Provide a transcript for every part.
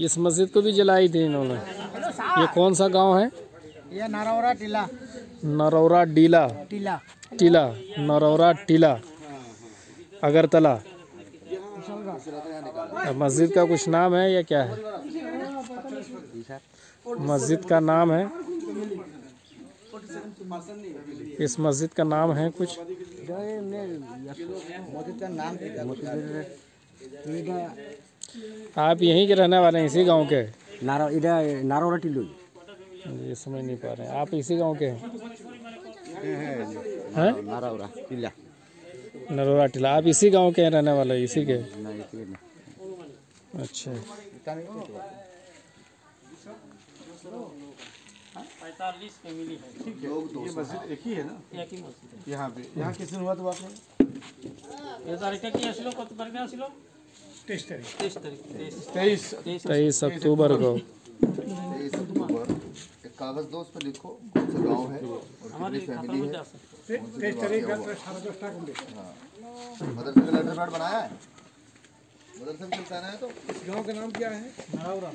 इस मस्जिद को भी जलाई थी इन्होंने। ये कौन सा गांव है? ये नरौरा टीला। नरौरा डीला टीला नरौरा टीला अगरतला। मस्जिद का कुछ नाम है या क्या है? मस्जिद का नाम है, इस मस्जिद का नाम है कुछ? आप यहीं के रहने वाले हैं, इसी गांव के? नरौरा टीला। ये समझ नहीं पा रहे हैं, आप इसी गांव के हैं? नरौरा टीला। नरौरा टीला, आप इसी गांव के हैं रहने वाले, इसी के? अच्छा। 45 फैमिली है। ये मस्जिद एक ही है ना? एक ही मस्जिद यहाँ पे यहाँ किस दिन हुआ था आपने? ये तारीख की असलो कत तारीख असलो? 23 अक्टूबर को। 23 अक्टूबर। एक कागज दो, उस पर लिखो कौन सा गाँव है और कितनी फैमिली है। मदरसे का लेटर पैड बनाया है? मदरसे में चलता है तो इस गांव का नाम क्या है? नरौरा।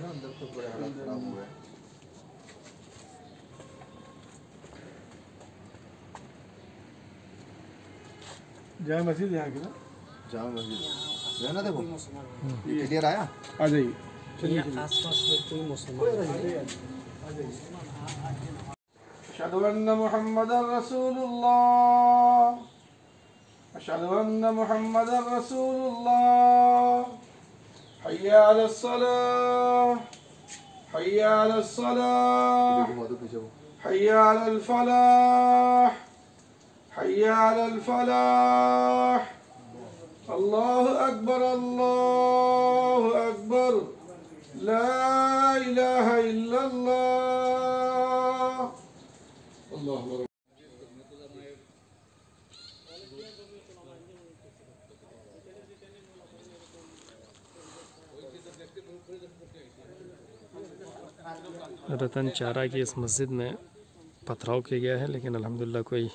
अंदर तो पूरा हालत खराब हुआ है। जामा मस्जिद यहाँ की ना? जामा मस्जिद है ना? देखो ये क्लियर आया। आ जाइए। चलिए आसपास में कोई मुसलमान अशहदु अन्ना मुहम्मदर रसूलुल्लाह। अशहदु अन्ना मुहम्मदर रसूलुल्लाह। हय्या अलस सलाह, हय्या अलस सलाह, हय्या अलल फलाह, हय्या अलल फलाह। अल्लाहु अकबर, अल्लाहु अकबर, ला इलाहा इल्लल्लाह, अल्लाहु अकबर। रतन चारा की इस मस्जिद में पथराव किया गया है, लेकिन अल्हम्दुलिल्लाह कोई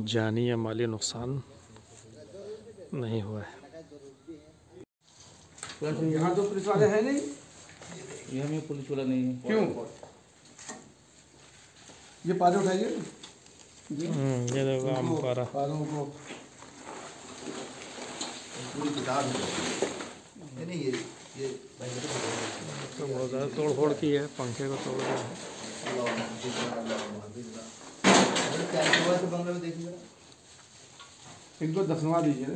जानी या माली नुकसान नहीं हुआ है। यहाँ तो पुलिस वाले हैं नहीं? यहाँ में पुलिस वाला नहीं है। क्यों? ये पारे उठाइए। ये देखो आम पारा। पारों को पूरी किताब है। नहीं ये तो बहुत ज़्यादा तोड़ फोड़ की है, पंखे को तोड़ दिया है। बंगले में देखिए इनको दफनवा दीजिए ना।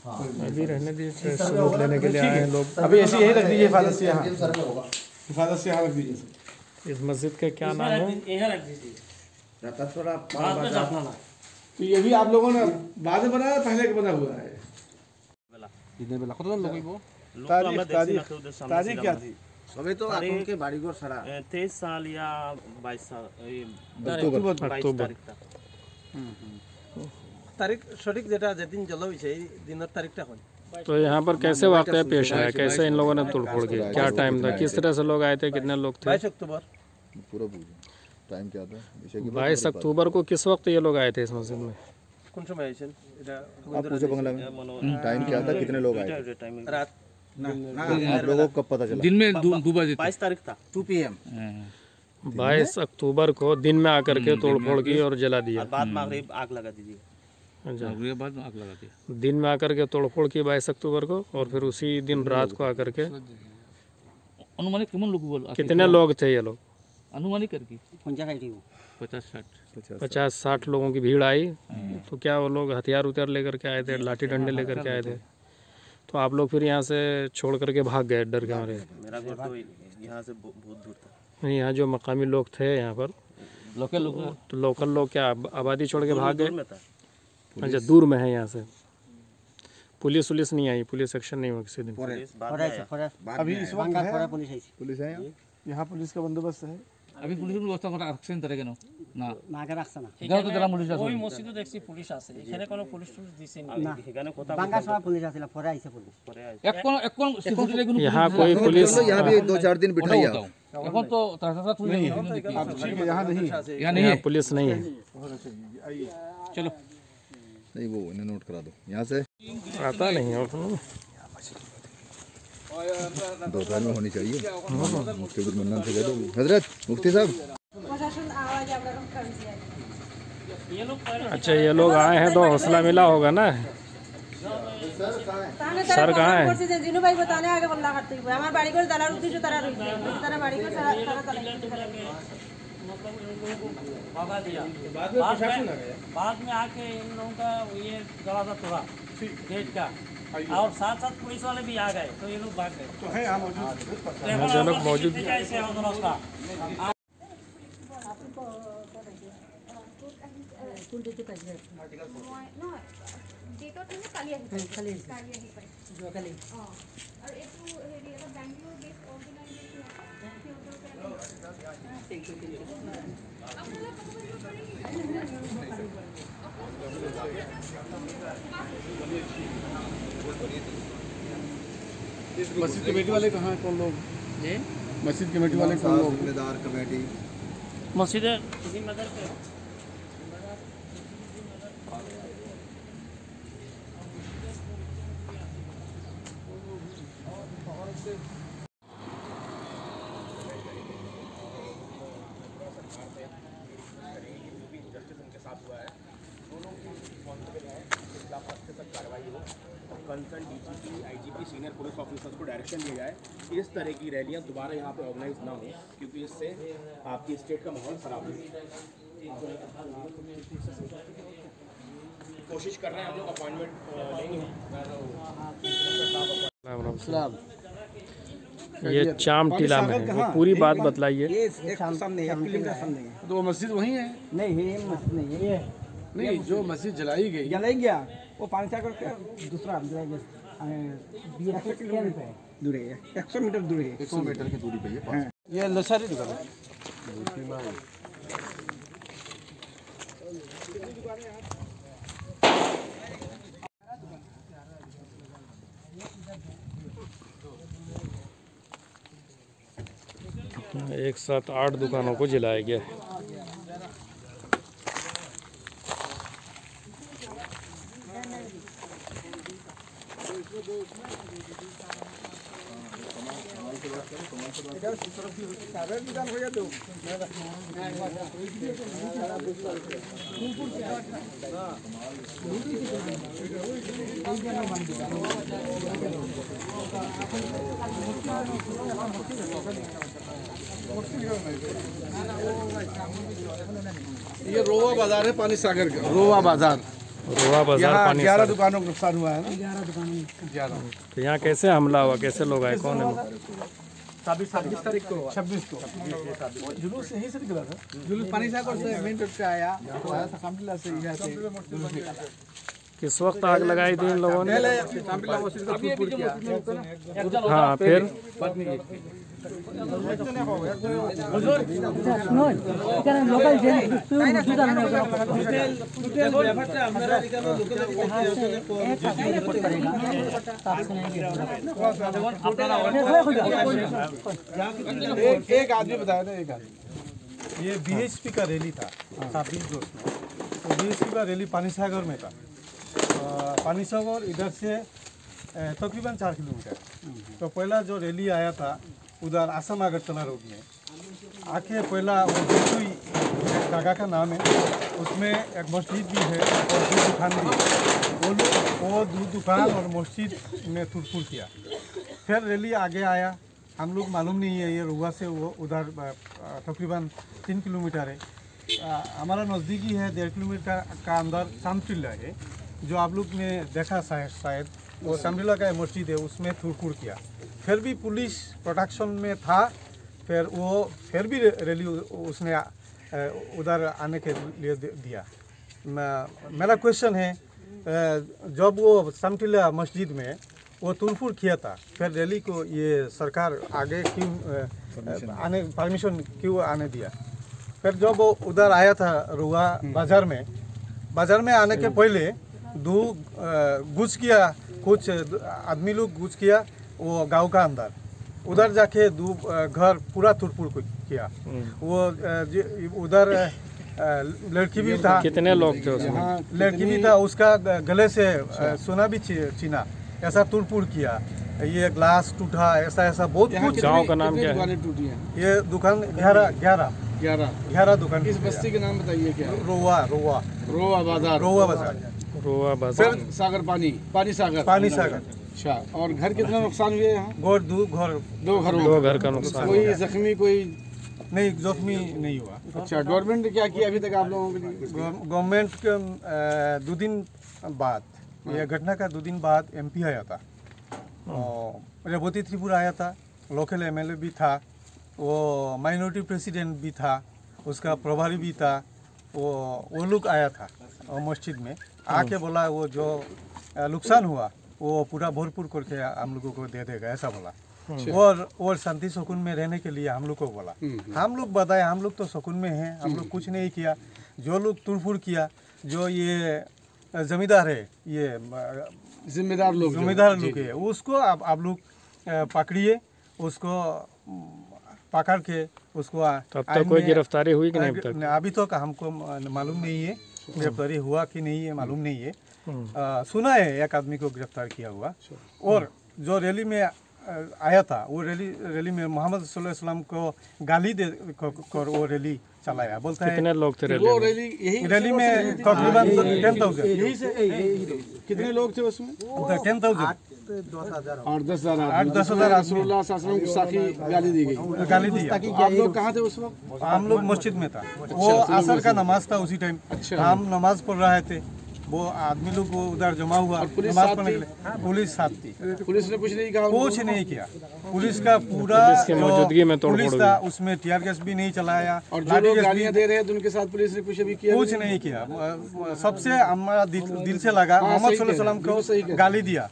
हाँ अभी रहने दीजिए, सबूत लेने के लिए आए हैं लोग। अभी ऐसे यही रख दीजिए, हिफाजत से यहाँ, हिफाजत से यहाँ रख दीजिए। इस मस्जिद का क्या नाम है? यहाँ रख दीजिए। तो ये भी आप लोगों ने बाद में बनाया, पहले का बना हुआ है? तारीख क्या थी? सभी तो उनके बाड़ी को सड़ा 23 साल या 22 साल अक्टूबर। तारीख सटीक जेटा जेदिन जलो विषय दिन तारीखटा হয়। तो यहाँ पर कैसे वाकया पेश आया, कैसे इन लोगों ने तोड़फोड़ की, क्या टाइम था, किस तरह से लोग आए थे, कितने लोग थे? 22 अक्टूबर। पूरा टाइम क्या था? 22 अक्टूबर को किस वक्त ये लोग आए थे इस मस्जिद में? कौन समय आइছেন এটা? आप पूछो बंगला में टाइम क्या था, कितने लोग आए थे? रात आप लोगों को कब पता चला? दिन में 2 बजे 22 तारीख था 2 PM। 22 अक्टूबर को दिन में आकर के तोड़फोड़ की और जला दिया। और बाद में आग लगा दीजिए। उसके बाद आग लगा दिया। दिन में आकर के तोड़फोड़ की 22 अक्टूबर को, और फिर उसी दिन रात को आकर के। अनुमानित कितने लोग थे ये लोग? अनुमानित करके 50-60 लोगों की भीड़ आई। तो क्या वो लोग हथियार उथियार लेकर के आए थे, लाठी डंडे लेकर के आए थे? तो आप लोग फिर यहाँ से छोड़ करके भाग गए डर के मारे? मेरा घर तो यहाँ से बहुत दूर था। नहीं, यहाँ जो मकामी लोग थे यहाँ पर लोकल लोग, तो लोकल लोग क्या आबादी छोड़ के भाग गए? दूर में था। अच्छा, दूर में है यहाँ से। पुलिस नहीं आई, पुलिस एक्शन नहीं हुआ किसी दिन। अभी इस वक्त है पुलिस है यहाँ पुलिस का बंदोबस्त है। अभी पुलिस व्यवस्था করা রাখছেন তারা কেন না না কে রাখছে না এখানে তো যারা পুলিশ আছে ওই মসজিদে দেখছি পুলিশ আছে, এখানে কোনো পুলিশ টুলিশ দিছে না। এখানে কথা বাঙ্গা সব পুলিশ আছিল, পরে আইছে পুলিশ। এখন সিকিউরিটি কোনো यहाँ कोई पुलिस यहाँ भी 2-4 दिन बिठाइए आप। এখন তো তারা তুলে নেই अब ठीक है, यहाँ नहीं यहाँ नहीं है यहाँ पुलिस नहीं है। चलो नहीं वो इन्हें नोट करा दो यहाँ से आता नहीं है उसमें। दोपहर में होनी चाहिए। मुफ्ती अब्दुल मन्नान से कह दो हजरत मुफ्ती साहब। अच्छा ये लोग आए हैं तो हौसला मिला होगा ना। सर कहाँ है? जिनू भाई बताने आगे बल्ला करते हुए हमारे बाड़ी को दलाल उठी जो तरह रुक गई तरह बाड़ी को सारा भगा दिया। बाद में आके इन लोगों का ये दरवाजा तोड़ा गेट का, और साथ साथ पुलिस वाले भी आ गए, तो ये लोग भाग गए। तो है यहाँ मौजूद। जो लोग मौजूद कैसे हम दोनों का मस्जिद कमेटी वाले कहाँ हैं, कौन लोग? मस्जिद कमेटी वाले कौन लोग? जिम्मेदार कमेटी मस्जिद किसी मदर पे concern DGP, IGP, senior police officers को डायरेक्शन दिया जाए कि इस तरह की रैलियां दोबारा यहाँ पे ऑर्गेनाइज ना हो, क्योंकि इससे आपकी स्टेट का माहौल खराब हो। कोशिश कर रहे हैं हम लोग अपॉइंटमेंट लेंगे। ये चाम टीला में है, वो पूरी बात बतलाइए। ये एक सामने है, 1 किलोमीटर सामने है। तो वो मस्जिद वहीं है? नहीं ये मस्जिद नहीं है, ये नहीं, जो मस्जिद जलाई गई जलाई गया वो पानी सागर के दूसरा 100 किलोमीटर दूर है, 100 मीटर दूर है। 100 मीटर की दूरी पे है। ये लसारी दुकान है। एक साथ 8 दुकानों को जलाया गया है। ये रोवा बाजार है, पानी सागर का रोवा बाजार। यहाँ पानी 11 दुकानों को नुकसान हुआ है ना। 11 तो यहाँ कैसे हमला हुआ, कैसे लोग आए, कौन है वो? 26 तारीख को 26 को वो जुलूस यहीं से निकला था। जुलूस पानी सागर से मेन रोड पे आया था, कामटिला से यहाँ से जुलूस निकाला। किस वक्त आग लगाई थी इन लोगों ने? कामटिला मस्जिद को फूट किया। हाँ फिर एक आदमी बताया ना, एक आदमी ये बीएचपी का रैली था 26 दोस्त में। तो बीएचपी का रैली पानी सागर में था। पानी सागर इधर से तकरीबन 4 किलोमीटर। तो पहला जो रैली आया था उधर आसाम अगरतला रोड में आके पहला वो एक जगह का नाम है, उसमें एक मस्जिद भी है और 2 दुकान भी है। वो 2 दुकान और मस्जिद में तोड़फोड़ किया। फिर रैली आगे आया, हम लोग मालूम नहीं है, ये रुआ से वो उधर तकरीबन 3 किलोमीटर है। हमारा नज़दीकी है 1.5 किलोमीटर का अंदर सामटिला है, जो आप लोग ने देखा शायद वो सामटिला का मस्जिद है, उसमें तोड़फोड़ किया। फिर भी पुलिस प्रोटेक्शन में था, फिर भी रैली उसने उधर आने के लिए दिया। मेरा क्वेश्चन है जब वो समटिला मस्जिद में वो तुलफुर किया था, फिर रैली को ये सरकार आगे क्यों आने परमिशन क्यों आने दिया। फिर जब वो उधर आया था रुआ बाजार में आने के पहले घुस किया, कुछ आदमी लोग घुस किया वो गांव का अंदर, उधर जाके घर पूरा तुरपुर किया। वो उधर लड़की भी था, कितने लोग थे उसमें? लड़की भी था, उसका गले से सोना भी छीना, ऐसा तुरपुर किया, ये ग्लास टूटा, ऐसा बहुत कुछ। गांव का नाम क्या है? ये दुकान 11 दुकान। इस बस्ती के नाम बताइए क्या? रोवा बाजार। फिर सागर पानी सागर। अच्छा, और घर कितना नुकसान हुए यहाँ? दो घर का नुकसान। कोई जख्मी कोई नहीं, जख्मी नहीं हुआ। अच्छा, गवर्नमेंट ने क्या किया अभी तक आप लोगों के लिए? गवर्नमेंट के 2 दिन बाद, ये घटना का 2 दिन बाद MP आया था, रेवती त्रिपुरा आया था, लोकल MLA भी था, वो माइनॉरिटी प्रेसिडेंट भी था, उसका प्रभारी भी था, वो लोग आया था मस्जिद में आके बोला वो जो नुकसान हुआ वो पूरा भरपूर करके हम लोगों को दे देगा, ऐसा बोला। और शांति सुकून में रहने के लिए हम लोग को बोला। हम लोग बताए हम लोग तो सुकून में हैं, हम लोग कुछ नहीं किया। जो लोग तुड़फुड़ किया, जो ये जमींदार है, ये जिम्मेदार लोग है, उसको आप लोग पकड़िए, उसको पकड़ के उसको। तब तक कोई गिरफ्तारी हुई कि नहीं अभी तक? अभी तक हमको मालूम नहीं है गिरफ्तारी हुआ कि नहीं है, मालूम नहीं है। सुना है एक आदमी को गिरफ्तार किया हुआ। और जो रैली में आया था, वो रैली में मोहम्मद सल्लल्लाहु अलैहि वसल्लम को गाली दे कर वो रैली चलाया। बोलता है कितने लोग थे रैली में? तकरीबन 10,000। कितने लोग थे उसमें? 10,000। 10,000 गाली दी गई। आप लोग कहाँ थे उस वक्त? हम लोग मस्जिद में था, वो असर का नमाज था उसी टाइम। हम नमाज पढ़ रहे थे, वो आदमी लोग वो उधर जमा हुआ, नमाज पढ़ने के लिए। पुलिस साथ थी। पुलिस ने कुछ नहीं कहा? कुछ नहीं किया। पुलिस का पूरा मौजूदगी में पुलिस था, उसमें टीयर गैस भी नहीं चलाया। और जो लोग गालियां दे रहे हैं उनके साथ पुलिस ने कुछ अभी किया? कुछ नहीं किया। सबसे हमारा दिल से लगा, मोहम्मद सल्लल्लाहु अलैहि वसल्लम को गाली दिया,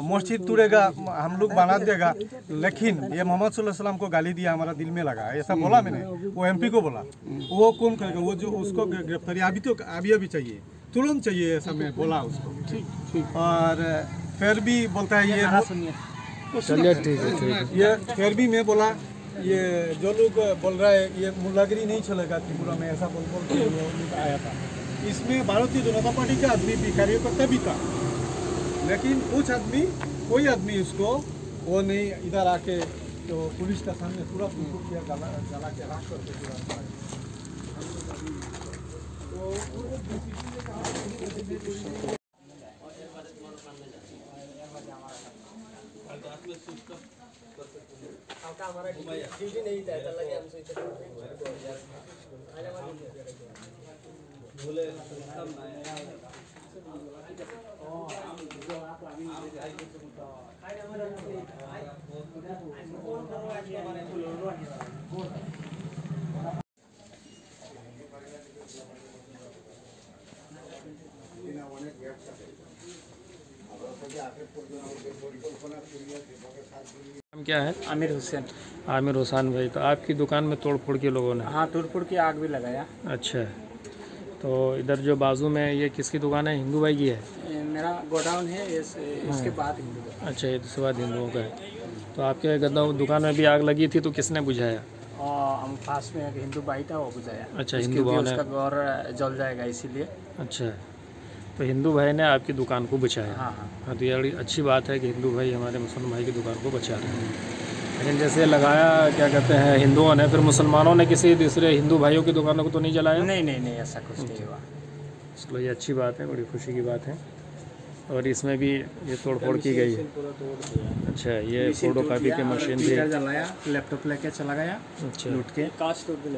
मस्जिद तोड़ेगा, हम लोग बना देगा, लेकिन ये मोहम्मद सल्लल्लाहु अलैहि वसल्लम को गाली दिया, हमारा दिल में लगा। ऐसा बोला मैंने, वो MP को बोला। वो कौन करेगा? वो जो उसको गिरफ्तारी अभी चाहिए, तुरंत चाहिए, ऐसा मैं बोला उसको। ठीक। और फिर भी बोलता है ये, चलिए ठीक है। ये फिर भी मैं बोला, ये जो लोग बोल रहा है ये मुलागिरी नहीं चलेगा त्रिपुरा में, ऐसा बोल के आया था। इसमें भारतीय जनता पार्टी का आदमी भी, कार्यकर्ता भी था, लेकिन कोई आदमी उसको वो नहीं, इधर आके तो पुलिस का सामने पूरा किया, जला के राख करके पूरा। नाम क्या है? आमिर हुसैन। आमिर हुसैन भाई, तो आपकी दुकान में तोड़फोड़ के लोगों ने? हाँ, तोड़फोड़ की आग भी लगाया। अच्छा, तो इधर जो बाजू में ये किसकी दुकान है? हिंदू भाई की है? मेरा गोडाउन है, इसके बाद हिंदू। अच्छा, ये इसके बाद हिंदुओं का है। तो आपके दुकान में भी आग लगी थी, तो किसने बुझाया? हम पास में एक हिंदू भाई था, वो बुझाया। अच्छा, हिंदू भाई ने? उसका घर जल जाएगा इसीलिए। अच्छा, तो हिंदू भाई ने आपकी दुकान को बचाया। हाँ, तो ये बड़ी अच्छी बात है कि हिंदू भाई हमारे मुसलमान भाई की दुकान को बचा रहे हैं। लेकिन जैसे लगाया, क्या कहते हैं, हिंदुओं ने, फिर मुसलमानों ने किसी दूसरे हिंदू भाइयों की दुकानों को तो नहीं जलाया? नहीं, ऐसा कुछ नहीं हुआ। चलो, ये अच्छी बात है, बड़ी खुशी की बात है। और इसमें भी ये तोड़फोड़ की गई है। अच्छा, ये फोटो कापी की मशीन भी जलाया, लैपटॉप लेके चला गया। अच्छा, लूट के।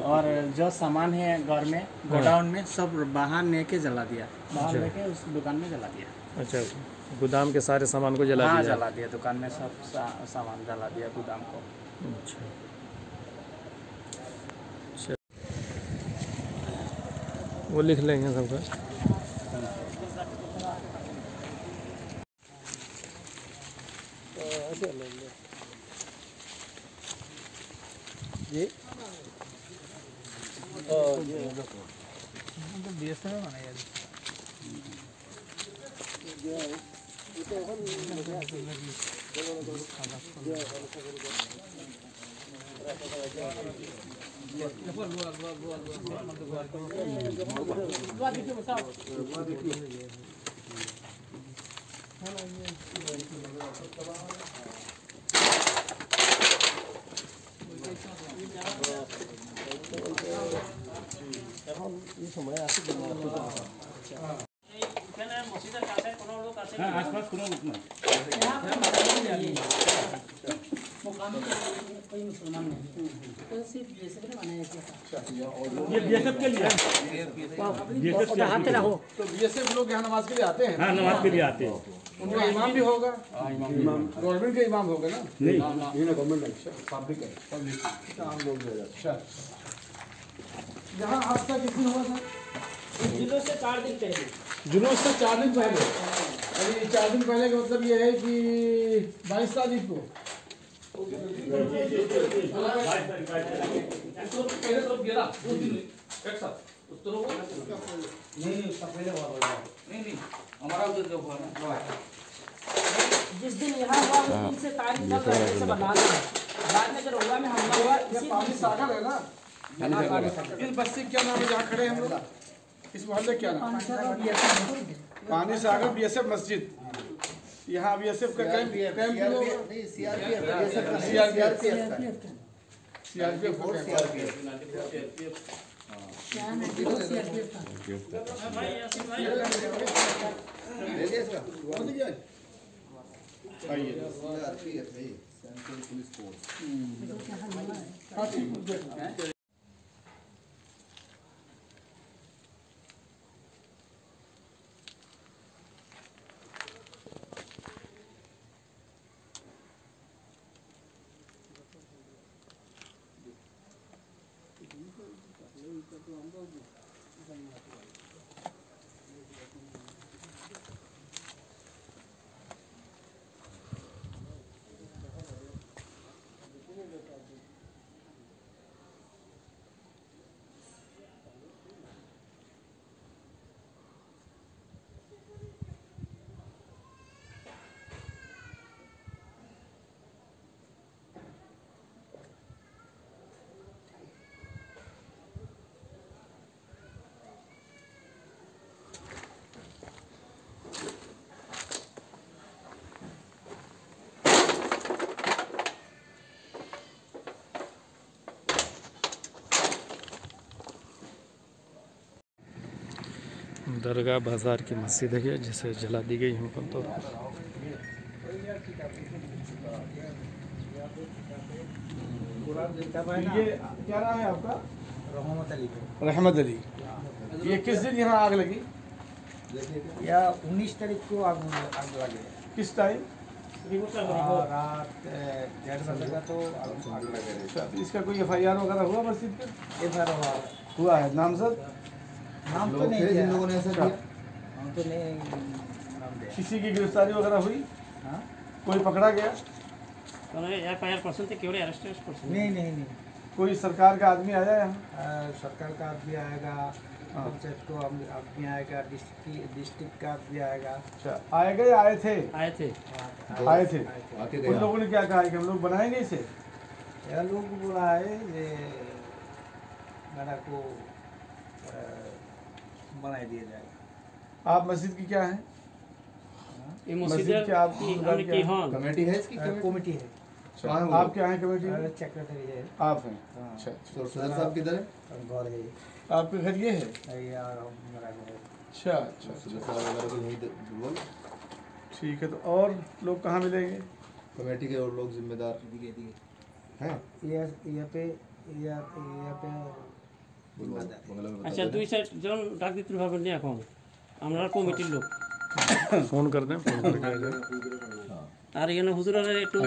और जो सामान है घर में, गोडाउन में, सब बाहर लेके जला दिया। बाहर लेके उस दुकान में जला दिया। अच्छा, गोदाम के सारे सामान को जला दिया? जला दिया, दुकान में सब सामान जला दिया, गोदाम को। अच्छा, वो लिख लेंगे सबका। এখানে মসজিদের কাছে কোনো লোক আছে? হ্যাঁ, আশপাশ কোনো লোক না। ये बीएसएफ के लिए तो बीएसएफ लोग यहाँ नमाज के लिए आते हैं। हाँ, नमाज के लिए आते हैं। उनका इमाम भी होगा। गवर्नमेंट का इमाम होगा ना? नहीं, गवर्नमेंट पब्लिक है। आम लोग अच्छा। यहाँ हादसा किस दिन हुआ था? जुलूस से 4 दिन पहले। जुलूस से 4 दिन पहले। अरे 4 दिन पहले का मतलब ये है कि 22 तारीख को। जिस दिन यहाँ हुआ उस दिन से तारीख तक ऐसे से बना दिया। बाद में जब होगा में हमला हुआ ये पानी सागर है ना? इस बस्ती क्या नाम है जहाँ खड़े हैं हम लोग? इस मोहल्ले क्या नाम? पानी सागर बीएसएफ मस्जिद। यहाँ बीएसएफ का कैंप दरगाह बाज़ार की मस्जिद है जिसे जला दी गई हमको तो ये क्या नाम है आपका? रहमत अली। ये किस दिन यहाँ आग लगी? या 19 तारीख को आग लगे। किस टाइम? रात 1:30 बजे का तो आग लगे। इसका कोई FIR वगैरह हुआ मस्जिद पे? FIR हुआ है। नामजद? नाम तो नहीं जिन लोगों ने ऐसा किया नाम तो नहीं नाम दिया। किसी की गिरफ्तारी वगैरह हुई? हाँ? कोई पकड़ा गया? FIR पर्सन थे केवल अरेस्ट पर्सन नहीं कोई सरकार का आदमी आया यहाँ? सरकार का आदमी आएगा, पंचायत को आदमी आएगा, डिस्ट्रिक्ट का आदमी आएगा। अच्छा, आएगा या आए थे? आए थे। आए थे। उन लोगों ने क्या कहा कि हम लोग बनाएंगे इसे? यह लोग बोला है ये मेरा को बनाई दिया जाएगा। आप मस्जिद की क्या है? ये मस्जिद की आप कमेटी है इसकी? कमेटी है। आप क्या हैं कमेटी में? सेक्रेटरी है। आप हैं? अच्छा। तो सदर साहब किधर है? घर है आपके घर ये है? यार मेरा घर है। अच्छा। सदर साहब वगैरह को यहीं बोल। ठीक है, तो और लोग कहाँ मिलेंगे? कमेटी के और लोग जिम्मेदार हैं? यहाँ पे আচ্ছা দুই সাইড জন ডাক দিতে পারবেন না এখন আমরা কমিটির লোক फ़ोन कर दें फ़ोन करके आ जाए। আর এখানে হুজুরের একটু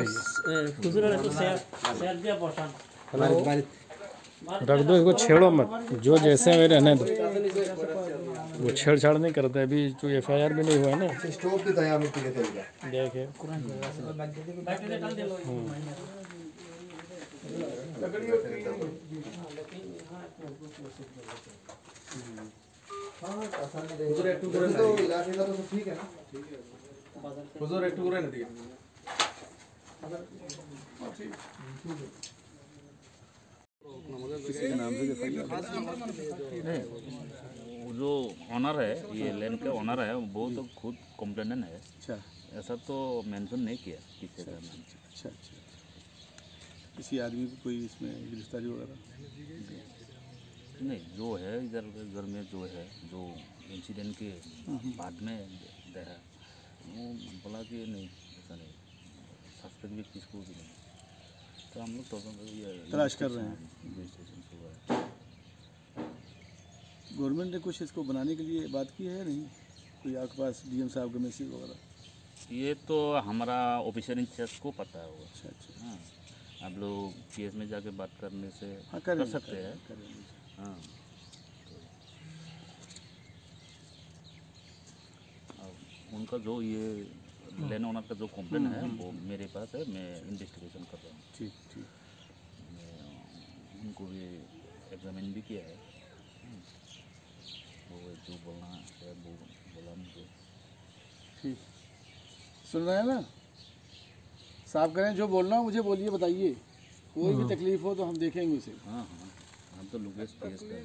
শেয়ার দিয়া বসান रख दो इसको, छेड़ो मत, जो जैसे है रहने दो। वो छेड़छाड़ नहीं करते, अभी जो FIR भी नहीं हुआ है ना। स्टोव की दया मिट्टी के तेल का देखे तो इलाके का तो सब ठीक है ना। हुजूर एक टुकड़ा नहीं दिया। वो जो ऑनर है, ये लैंड का ऑनर है, वो तो खुद कंप्लेनेंट है। अच्छा ऐसा तो मेंशन नहीं किया किसी का नाम। अच्छा अच्छा, किसी आदमी को कोई इसमें गिरफ्तारी वगैरह नहीं, जो है इधर घर में जो है, जो इंसिडेंट के बाद में देखा, वो बोला कि नहीं ऐसा नहीं, सस्पेक्ट भी किसको भी नहीं। तो हम लोग तो तलाश कर रहे हैं। गवर्नमेंट ने कुछ इसको बनाने के लिए बात की है नहीं? कोई आपके पास DM साहब का मैसेज वगैरह? ये तो हमारा ऑफिसर इंचार्ज को पता है। वो अच्छा अच्छा, हाँ, आप लोग PS में जाके बात करने से हाँ कर सकते हैं। हाँ, उनका जो ये लैंड ओनर का जो कंप्लेन है वो मेरे पास है, मैं इन्वेस्टिगेशन कर रहा हूँ। ठीक ठीक, मैं उनको भी एग्जामिन भी किया है। वो जो बोलना है वो बोला मुझे। ठीक, सुन रहे हैं ना साहब? करें जो बोलना मुझे बोलिए, बताइए। कोई भी तकलीफ हो तो हम देखेंगे उसे। हाँ हाँ, हम तो लोकेश PS का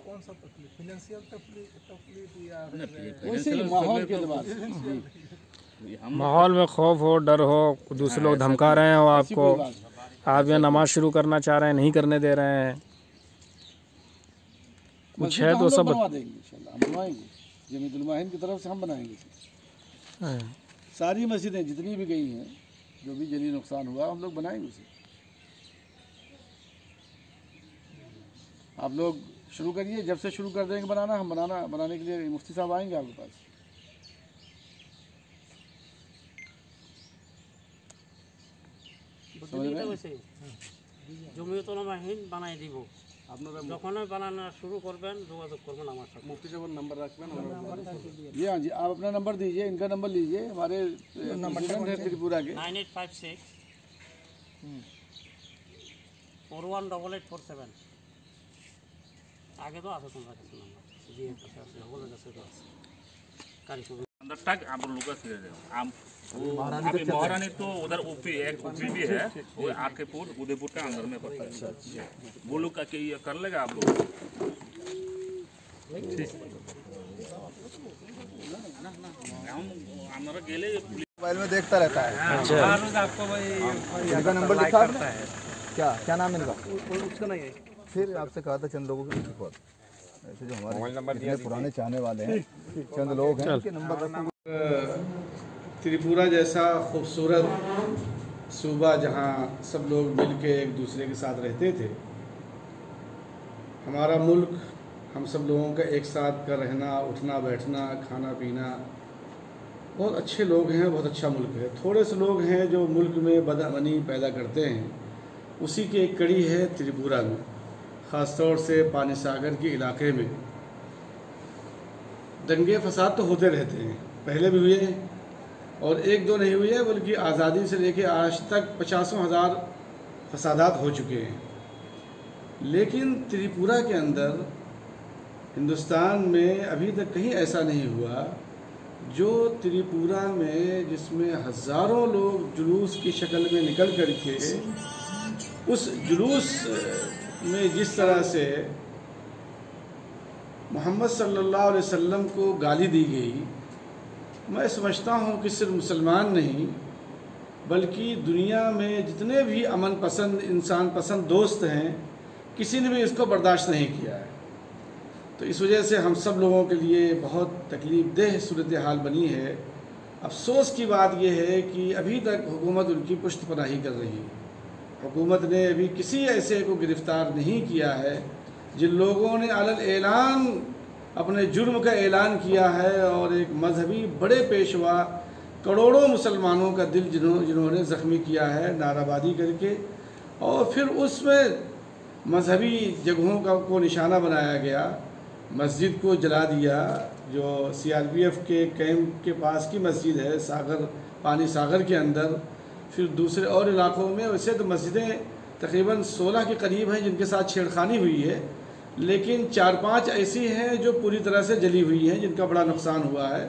कौन सा तकलीफ? फाइनेंशियल तकलीफ या वैसे ही माहौल के अतबार से माहौल में खौफ हो, डर हो, दूसरे लोग धमका रहे हो आपको, आप यहाँ नमाज शुरू करना चाह रहे हैं, नहीं करने दे रहे हैं, कुछ है तो सब बनवा देंगे इंशाल्लाह। हम बनवाएंगे, जमीयतुल उलमा हिंद की तरफ से हम बनाएंगे। सारी मस्जिदें जितनी भी गई हैं, जो भी जली नुकसान हुआ, हम लोग बनाएंगे उसे। आप लोग शुरू करिए, जब से शुरू कर देंगे बनाना, हम बनाने के लिए मुफ्ती साहब आएंगे आपके पास। জমিয়তুল উলামা হিন্দ বানাই দিব। আপনারা যখনই বানানো শুরু করবেন যোগাযোগ করবেন আমার সাথে। মুফতি সাহেবের নাম্বার রাখবেন। जी हाँ जी, आप अपना नंबर दीजिए, इनका नंबर लीजिए। हमारे नंबर है त्रिपुरा के 9856 418847। आगे तो आता तुम्हारा काছে নাম্বার जी কাছে আছে, ওগুলো কাছে তো আছে। কারিগর अंदर तक आप लोग का सीधे जाओ। महारानी तो उधर ऊपी एक ऊपी भी है, वो आपके पूर उदयपुर का अंदर में पड़ता है। वो लोग का ये कर लेगा आप लोग। हम हमारा गेले मोबाइल में देखता रहता है। अच्छा, आपको भाई इनका नंबर लिखा आपने? क्या नाम है इनका? उसका नहीं है। फिर आपसे कहा था चंद लोगों के ऐसे जो हमारे इतने पुराने चाहने वाले हैं, चंद लोग हैं, उनके नंबर रखो। त्रिपुरा जैसा खूबसूरत सूबा जहाँ सब लोग मिल के एक दूसरे के साथ रहते थे, हमारा मुल्क, हम सब लोगों का एक साथ का रहना, उठना बैठना, खाना पीना, बहुत अच्छे लोग हैं, बहुत अच्छा मुल्क है। थोड़े से लोग हैं जो मुल्क में बदअमनी पैदा करते हैं, उसी की एक कड़ी है त्रिपुरा में, ख़ास तौर से पानी सागर के इलाके में। दंगे फसाद तो होते रहते हैं, पहले भी हुए हैं और एक दो नहीं हुए हैं, बल्कि आज़ादी से लेकर आज तक 50,000 फसादात हो चुके हैं। लेकिन त्रिपुरा के अंदर हिंदुस्तान में अभी तक कहीं ऐसा नहीं हुआ जो त्रिपुरा में, जिसमें हज़ारों लोग जुलूस की शक्ल में निकल कर के उस जुलूस में जिस तरह से मोहम्मद सल्लल्लाहु अलैहि वसल्लम को गाली दी गई, मैं समझता हूँ कि सिर्फ मुसलमान नहीं बल्कि दुनिया में जितने भी अमन पसंद, इंसान पसंद दोस्त हैं, किसी ने भी इसको बर्दाश्त नहीं किया है। तो इस वजह से हम सब लोगों के लिए बहुत तकलीफ़ देह सूरत हाल बनी है। अफसोस की बात यह है कि अभी तक हुकूमत उनकी पुष्टपनाही कर रही है। हुकूमत ने अभी किसी ऐसे को गिरफ़्तार नहीं किया है जिन लोगों ने अलग ऐलान अपने जुर्म का ऐलान किया है और एक मजहबी बड़े पेशवा करोड़ों मुसलमानों का दिल जिन्होंने ज़ख्मी किया है नाराबादी करके, और फिर उसमें मजहबी जगहों को निशाना बनाया गया, मस्जिद को जला दिया, जो CRPF के कैंप के पास की मस्जिद है सागर, पानी सागर के अंदर, फिर दूसरे और इलाकों में। वैसे तो मस्जिदें तकरीबन 16 के करीब हैं जिनके साथ छेड़खानी हुई है, लेकिन 4-5 ऐसी हैं जो पूरी तरह से जली हुई हैं, जिनका बड़ा नुकसान हुआ है।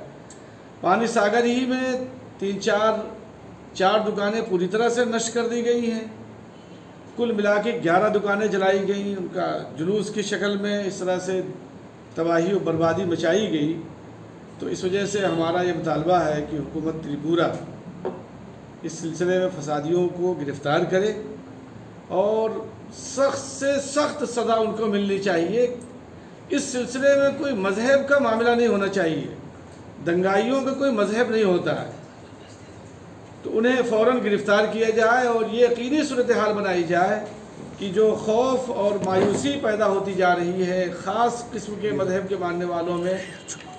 पानी सागर ही में 3-4 दुकानें पूरी तरह से नष्ट कर दी गई हैं। कुल मिला के 11 दुकानें जलाई गई, उनका जुलूस की शक्ल में इस तरह से तबाही और बर्बादी मचाई गई। तो इस वजह से हमारा ये मुतालबा है कि हुकूमत त्रिपुरा इस सिलसिले में फसादियों को गिरफ़्तार करे और सख्त से सख्त सज़ा उनको मिलनी चाहिए। इस सिलसिले में कोई मज़हब का मामला नहीं होना चाहिए, दंगाइयों का कोई मज़हब नहीं होता है, तो उन्हें फ़ौरन गिरफ़्तार किया जाए और ये यकीनी सूरत हाल बनाई जाए कि जो खौफ और मायूसी पैदा होती जा रही है ख़ास किस्म के मज़हब के मानने वालों में,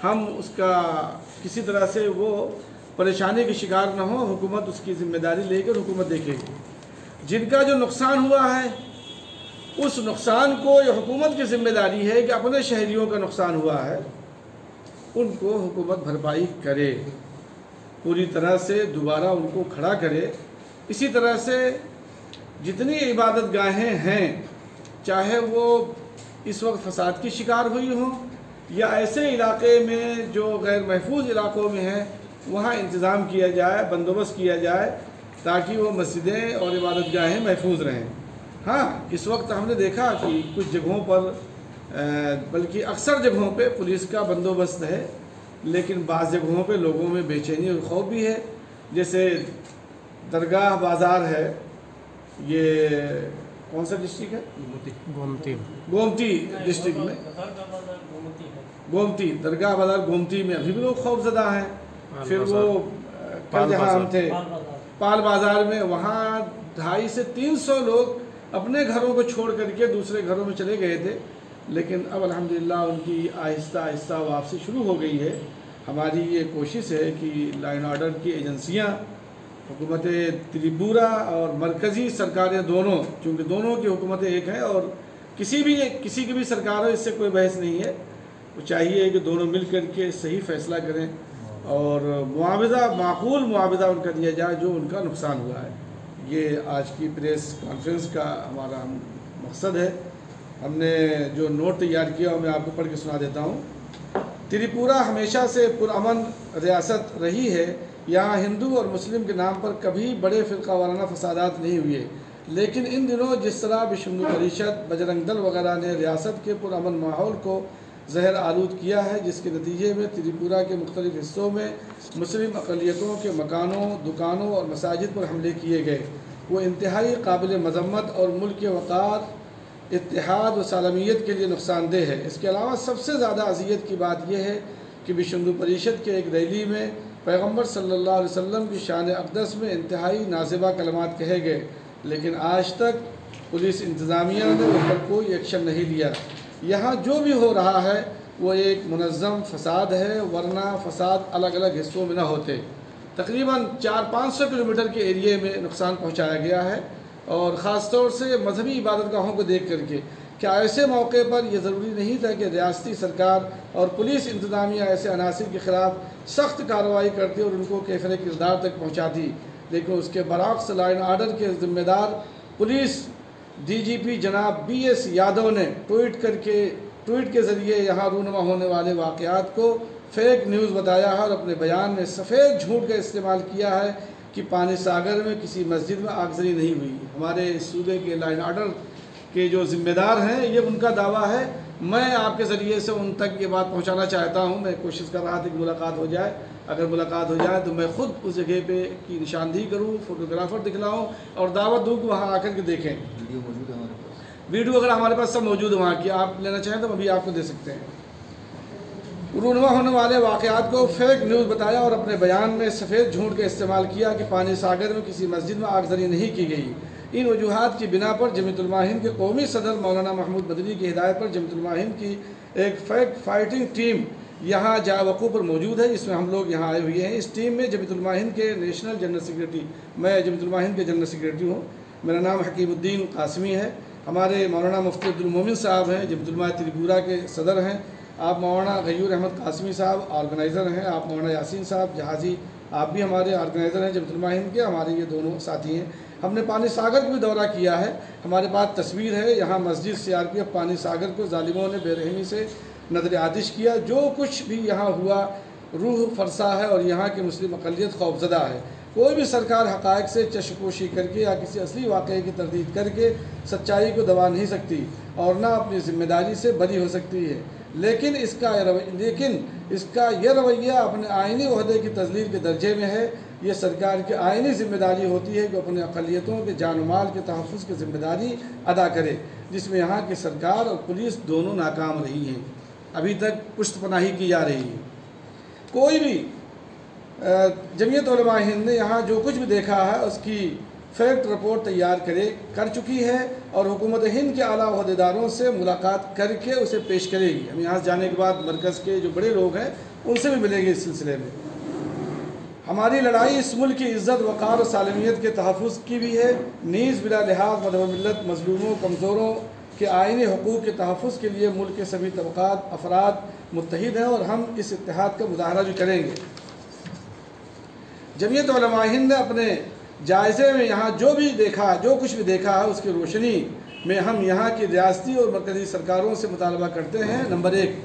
हम उसका किसी तरह से वो परेशानी के शिकार न हो। हुकूमत उसकी ज़िम्मेदारी लेकर हुकूमत देखेगी। जिनका जो नुकसान हुआ है उस नुकसान को ये हुकूमत की ज़िम्मेदारी है कि अपने शहरियों का नुकसान हुआ है उनको हुकूमत भरपाई करे, पूरी तरह से दोबारा उनको खड़ा करे। इसी तरह से जितनी इबादत गाहें हैं, चाहे वो इस वक्त फसाद की शिकार हुई हों या ऐसे इलाके में जो गैर महफूज इलाकों में हैं, वहाँ इंतज़ाम किया जाए, बंदोबस्त किया जाए ताकि वो मस्जिदें और इबादत गाहें महफूज रहें। हाँ, इस वक्त हमने देखा कि कुछ जगहों पर बल्कि अक्सर जगहों पे पुलिस का बंदोबस्त है, लेकिन बाज़ जगहों पे लोगों में बेचैनी और खौफ भी है। जैसे दरगाह बाज़ार है, ये कौन सा डिस्ट्रिक्ट है? गोमती डिस्ट्रिक्ट में, गोमती दरगाह बाज़ार गोमती में अभी भी लोग खौफजदा हैं। फिर वो कल जहाँ हम थे पाल बाज़ार में, वहाँ 250 से 300 लोग अपने घरों को छोड़ करके दूसरे घरों में चले गए थे, लेकिन अब अल्हम्दुलिल्लाह उनकी आहिस्ता आहिस्ता वापसी शुरू हो गई है। हमारी ये कोशिश है कि लाइन ऑर्डर की एजेंसियाँ, हुकूमत त्रिपुरा और मरकज़ी सरकारें दोनों, चूँकि दोनों की हुकूमतें एक हैं और किसी की भी सरकार हो, इससे कोई बहस नहीं है, वो चाहिए कि दोनों मिल कर के सही फ़ैसला करें और मुआवज़ा, माकूल मुआवज़ा उनका दिया जाए जो उनका नुकसान हुआ है। ये आज की प्रेस कॉन्फ्रेंस का हमारा मकसद है। हमने जो नोट तैयार किया मैं आपको पढ़ के सुना देता हूँ। त्रिपुरा हमेशा से पुरअमन रियासत रही है। यहाँ हिंदू और मुस्लिम के नाम पर कभी बड़े फ़िरका वाराना फसादात नहीं हुए, लेकिन इन दिनों जिस तरह विश्व हिंदू परिषद, बजरंग दल वगैरह ने रियासत के पुरअमन माहौल को जहर आलूद किया है, जिसके नतीजे में त्रिपुरा के मुख्तलिफ़ हिस्सों में मुस्लिम अक़लियतों के मकानों, दुकानों और मसाजिद पर हमले किए गए, वो इंतहाई काबिल मज़म्मत और मुल्क के वक़ार, इत्तेहाद व सालमियत के लिए नुकसानदेह है। इसके अलावा सबसे ज़्यादा अज़ियत की बात यह है कि विश्व हिंदू परिषद के एक रैली में पैगम्बर सल्लल्लाहु अलैहि वसल्लम की शान अक़दस में इंतहाई नाज़िबा कलमात कहे गए, लेकिन आज तक पुलिस इंतज़ामिया ने उस पर कोई एक्शन नहीं लिया। यहाँ जो भी हो रहा है वो एक मुनज़्ज़म फ़साद है, वरना फ़साद अलग अलग हिस्सों में न होते। तकरीबन 400-500 किलोमीटर के एरिए में नुकसान पहुँचाया गया है और ख़ास तौर से मजहबी इबादतगाहों को देख करके क्या ऐसे मौके पर यह ज़रूरी नहीं था कि रियासती सरकार और पुलिस इंतज़ामिया ऐसे अनासिर के ख़िलाफ़ सख्त कार्रवाई करती और उनको कैफ़िर किरदार तक पहुँचाती, लेकिन उसके बरअक्स लाइन आर्डर के ज़िम्मेदार पुलिस DGP जनाब BS यादव ने ट्वीट के ज़रिए यहाँ रूनुमा होने वाले वाक़यात को फेक न्यूज़ बताया है और अपने बयान में सफ़ेद झूठ का इस्तेमाल किया है कि पानी सागर में किसी मस्जिद में आगजनी नहीं हुई। हमारे सूबे के लाइन आर्डर के जो ज़िम्मेदार हैं ये उनका दावा है। मैं आपके ज़रिए से उन तक ये बात पहुंचाना चाहता हूं। मैं कोशिश कर रहा था कि मुलाकात हो जाए, अगर मुलाकात हो जाए तो मैं ख़ुद उस जगह पे की निशानदेही करूं, फ़ोटोग्राफ़र दिखलाऊं और दावत दूं कि वहाँ आकर के देखें। वीडियो अगर हमारे पास सब मौजूद है वहाँ की, आप लेना चाहें तो अभी आपको दे सकते हैं। रूनुमा होने वाले वाक़यात को फेक न्यूज़ बताया और अपने बयान में सफ़ेद झूठ का इस्तेमाल किया कि पानी सागर में किसी मस्जिद में आगजनी नहीं की गई। इन वजूहात की बिना पर जमीयत उलमा हिंद के कौमी सदर मौलाना महमूद मदनी की हिदायत पर जमीयत उलमा हिंद की एक फैक्ट फाइटिंग टीम यहाँ जावक़ू पर मौजूद है, जिसमें हम लोग यहाँ आए हुए हैं। इस टीम में जमीयत उलमा हिंद के नेशनल जनरल सेक्रेटरी, मैं जमीयत उलमा हिंद के जनरल सेक्रेटरी हूँ, मेरा नाम हकीमुद्दीन कासमी है। हमारे मौलाना मुफ्ती अब्दुल मोमिन साहब हैं, जमीयत उलमा त्रिपुरा के सदर हैं। आप मौलाना गयूर अहमद कासमी साहब ऑर्गेनाइज़र हैं, आप मौलाना यासीन साहब जहाज़ी आप भी हमारे ऑर्गेनाइज़र हैं जमीयत उलमा हिंद के, हमारे ये दोनों साथी हैं। हमने पानी सागर का भी दौरा किया है, हमारे पास तस्वीर है, यहाँ मस्जिद CRPF पानी सागर को जालिमों ने बेरहमी से नजर आतिश किया। जो कुछ भी यहाँ हुआ रूह फरसा है और यहाँ की मुस्लिम अक़लियत खौफज़दा है। कोई भी सरकार हक़ाइक़ से चश्मपोशी करके या किसी असली वाक़े की तरदीद करके सच्चाई को दबा नहीं सकती और ना अपनी ज़िम्मेदारी से बरी हो सकती है। लेकिन इसका यह रवैया अपने आइनी ओहदे की तज़लील के दर्जे में है। ये सरकार की आइनी ज़िम्मेदारी होती है कि अपने अक़लियतों के जान माल के तहफ़्फ़ुज़ की ज़िम्मेदारी अदा करे, जिसमें यहाँ की सरकार और पुलिस दोनों नाकाम रही हैं। अभी तक पुश्तपनाही की जा रही है। कोई भी जमीयत उलमा हिंद ने यहाँ जो कुछ भी देखा है उसकी फैक्ट रिपोर्ट तैयार कर चुकी है और हुकूमत हिंद के आला अहदेदारों से मुलाकात करके उसे पेश करेगी। हम यहाँ जाने के बाद मरकज़ के जो बड़े लोग हैं उनसे भी मिलेंगे इस सिलसिले में। हमारी लड़ाई इस मुल्क की इज़्ज़त वक़ार और सालमियत के तहफ़्फ़ुज़ की भी है, नीज़ बिला लिहाज मज़हब मिल्लत मज़लूमों कमज़ोरों के आइनी हकूक़ के तहफ़्फ़ुज़ के लिए मुल्क के सभी तबक़ात अफराद मुत्तहिद हैं और हम इस इत्तेहाद का मुज़ाहरा भी करेंगे। जमीयत उलमा हिंद ने अपने जायज़े में यहाँ जो कुछ भी देखा है उसकी रोशनी में हम यहाँ की रियासती और मरकज़ी सरकारों से मुतालबा करते हैं। नंबर 1,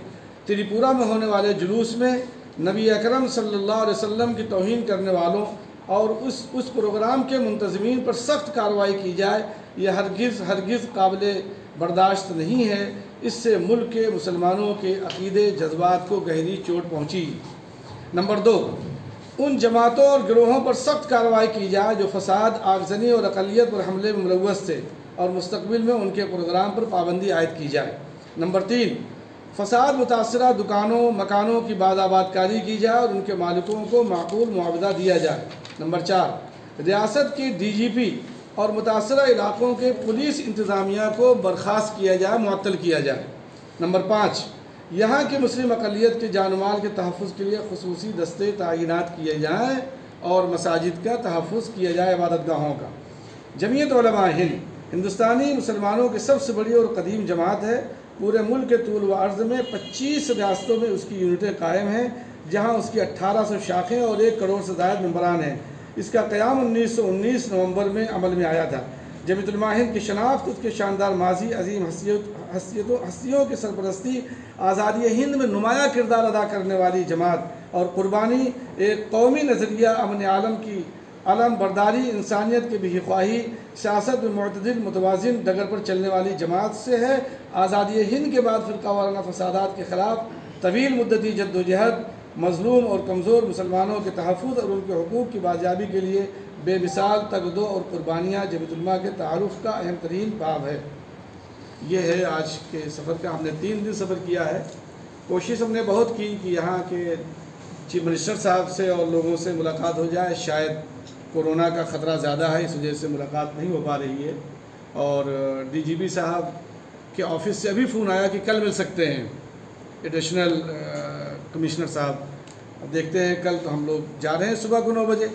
त्रिपुरा में होने वाले जुलूस में नबी अकरम सल्लल्लाहु अलैहि वसल्लम की तौहीन करने वालों और उस प्रोग्राम के मुंतज़मीन पर सख्त कार्रवाई की जाए। यह हरगिज़ काबिल बर्दाश्त नहीं है। इससे मुल्क के मुसलमानों के अक़ीदे जज्बात को गहरी चोट पहुँची। नंबर 2, उन जमातों और गिरोहों पर सख्त कार्रवाई की जाए जो फसाद, आगजनी और अक़लियत पर हमले में मुलव्वस थे और मुस्तक़बिल में उनके प्रोग्राम पर पाबंदी आयद की जाए। नंबर 3, फसाद मुतासरा दुकानों मकानों की बादाबादकारी की जाए और उनके मालिकों को माकूल मुआवजा दिया जाए। नंबर 4, रियासत की DGP और मुतासरा इलाक़ों के पुलिस इंतज़ामिया को बर्खास्त किया जाए, मुअत्तल किया जाए। नंबर 5, यहाँ की मुस्लिम अक़लियत के जान माल के तहफ़्फ़ुज़ के लिए ख़ुसूसी दस्ते तैनात किए जाएँ और मसाजिद का तहफ़्फ़ुज़ किया जाए, इबादतगाहों का। जमीयत उलमा हिंद हिंदुस्तानी मुसलमानों की सबसे बड़ी और कदीम जमात है। पूरे मुल्क के तूल व अर्ज़ में 25 रियासतों में उसकी यूनिटें कायम हैं, जहाँ उसकी 1800 शाखें और 1 करोड़ से ज़ायद मेंबरान हैं। इसका क़याम 1919 नवंबर में अमल में आया था। जमीयत उलमा हिंद की शनाख्त उसके शानदार माजी, अजीम हस्तियों की सरपरस्ती, आज़ादी हिंद में नुमाया किरदार अदा करने वाली जमात और कुर्बानी, एक कौमी नज़रिया, अमन आलम की अलम बरदारी, इंसानियत की बेख्वाही, सियासत में मुतदिल मुतवाज़िन डगर पर चलने वाली जमात से है। आज़ादी हिंद के बाद फ़िरका वाराना फसादात के ख़िलाफ़ तवील मुद्दती जद्दोजहद, मज़लूम और कमज़ोर मुसलमानों के तहफ़्फ़ुज़ और उनके हकूक़ की बाजियाबी के लिए बेमिसाल तगदो और कुर्बानियाँ जमीयत उलमा के तारुफ़ का अहम तरीन बाब है। ये है आज के सफ़र का। हमने 3 दिन सफ़र किया है। कोशिश हमने बहुत की कि यहाँ के चीफ मिनिस्टर साहब से और लोगों से मुलाकात हो जाए। शायद कोरोना का ख़तरा ज़्यादा है, इस वजह से मुलाकात नहीं हो पा रही है। और DGP साहब के ऑफ़िस से अभी फ़ोन आया कि कल मिल सकते हैं एडिशनल कमिश्नर साहब। अब देखते हैं, कल तो हम लोग जा रहे हैं सुबह को 9 बजे।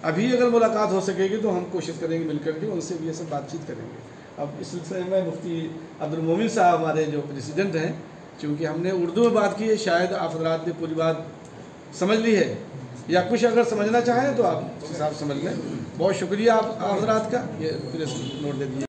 अभी अगर मुलाकात हो सकेगी तो हम कोशिश करेंगे मिल कर के उनसे भी ये सब बातचीत करेंगे। अब इस सिलसिले में मुफ्ती अब्दुल मोमिन साहब हमारे जो प्रेसिडेंट हैं, चूँकि हमने उर्दू में बात की है, शायद आप हज़रात ने पूरी बात समझ ली है, या कुछ अगर समझना चाहें तो आप उस हिसाब से समझ लें। बहुत शुक्रिया आप हज़रात का। ये प्रेस नोट दे दीजिए।